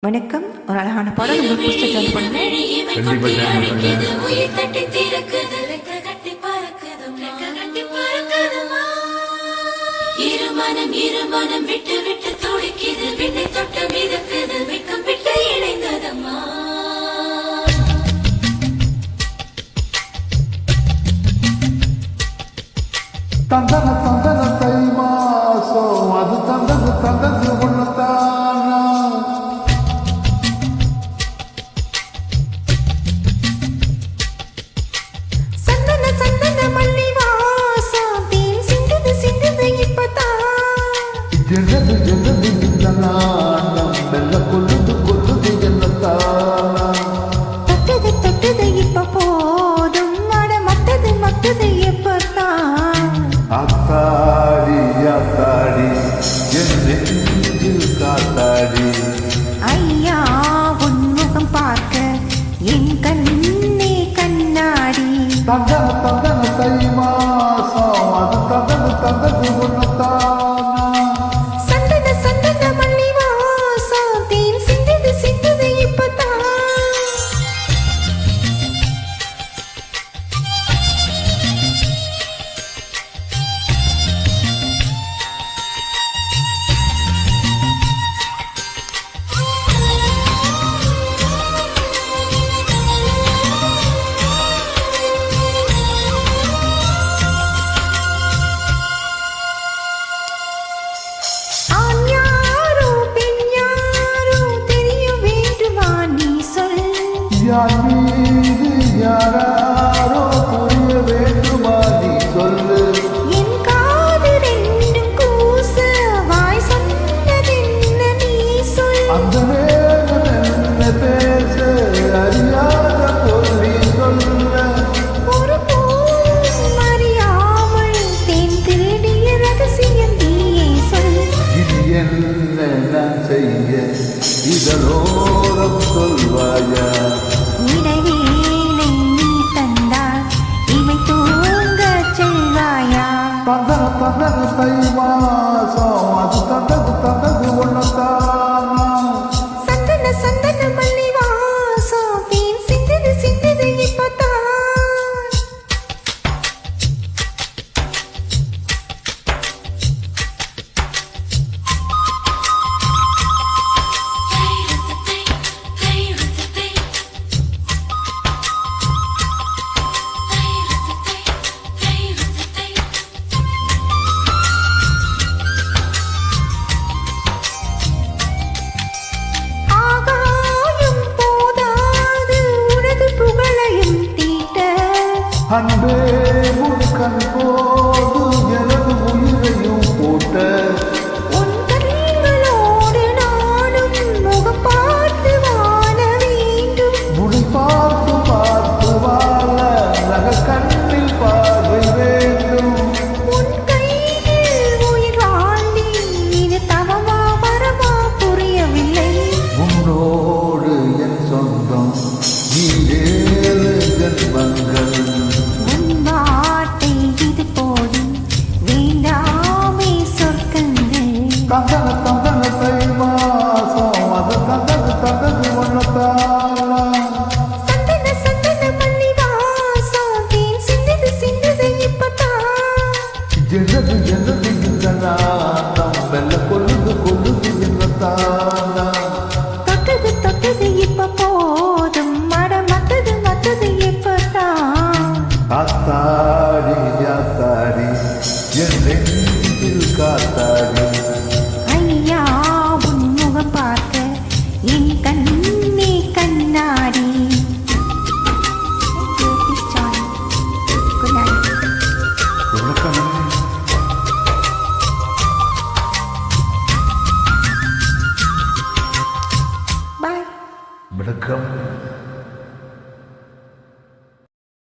வணக்கம். ஒரு அழகான பாடல் உங்களுக்கு புடிச்ச ஜாயின் பண்ணுங்க. கண்டிப்பா ஜாயின் பண்ணுங்க. இருமனம் விட்டு விட்டு துடிக்குது, விண்ணை தொட்டு மிதக்குது, வெக்கம் விட்டு இணைந்ததம்மா. தந்தன தந்தன தை மாசம் அது தந்தது தந்தது ஒன்னத்தானா. சந்தன சந்தன மல்லி வாசம் தேன் சிந்துது சிந்துது இப்பதான். ஜெனது ஜெனது நாணம் வெள்ள கொல்லுது கொல்லுது என்னத்தானா. தொட்டது தொட்டது இப்ப போதும், அட மத்தது மத்தது எப்பதான். ஆத்தாடி ஆத்தாடி என் நெஞ்சில் காத்தாடி. ஐயா உன்முகம் பார்க்க என் கண்ணே கண்ணாடி. தந்தன தந்தன தை மாசம் அது தந்தது தந்தது ஒன்னத்தானா. சந்தன சந்தன மல்லி வாசம் தேன் சிந்துது சிந்துது இப்பதான். யார் மீது யாராரோ புரிய வேண்டுமா நீ சொல்லு. என் காது ரெண்டும் கூச வாய் சொன்னதென்ன நீ சொல். அந்த நேரம் என்ன பேச அறியாத பொருளி சொல்ல. ஒரு போதும் அறியாமல் தேன் திருடிய ரகசியம் நீயே சொல். இது என்ன நான் செய்ய இதனோரம் சொல்வாயா. இடைவேளை நீ தந்தால் இவை தூங்கச் செல்வாயா. தந்தன தந்தன தை மாசம் அது தந்தது தந்தது ஒன்னத்தானா. சந்தன சந்தன மல்லி வாசம் தேன் சிந்துது சிந்துது இப்பதான். அன்பே உன் கண் போது எனது உயிரையும் போட்ட. உன் கண்களோடு நானும் முகம் பார்த்து வாழ வேண்டும். முடி பார்த்து பார்த்து வாழ நக கண்ணில் பார்வை வேண்டும். உன் கையில் உயிர் வாழ்ந்தி இது தவமா வரமா புரியவில்லை. உன்னோடு என் சொந்தம் நீ ஏழு ஜன்மங்கள். உன் வார்த்தை இது போதும், வேண்டாமே சொர்க்கங்கள். தந்தன தந்தன தை மாசம் அது தந்தது தந்தது ஒன்னத்தானா. சந்தன சந்தன மல்லி வாசம் தேன் சிந்துது சிந்துது இப்பதான். ஜெனது ஜெனது இந்த நாணம் வெள்ள கொல்லுது கொல்லுது என்னத்தானா. தொட்டது தொட்டது இப்ப போதும், அட மத்தது மத்தது எப்பதான். ஆத்தாடி ஆத்தாடி என் நெஞ்சில் காத்தாடி.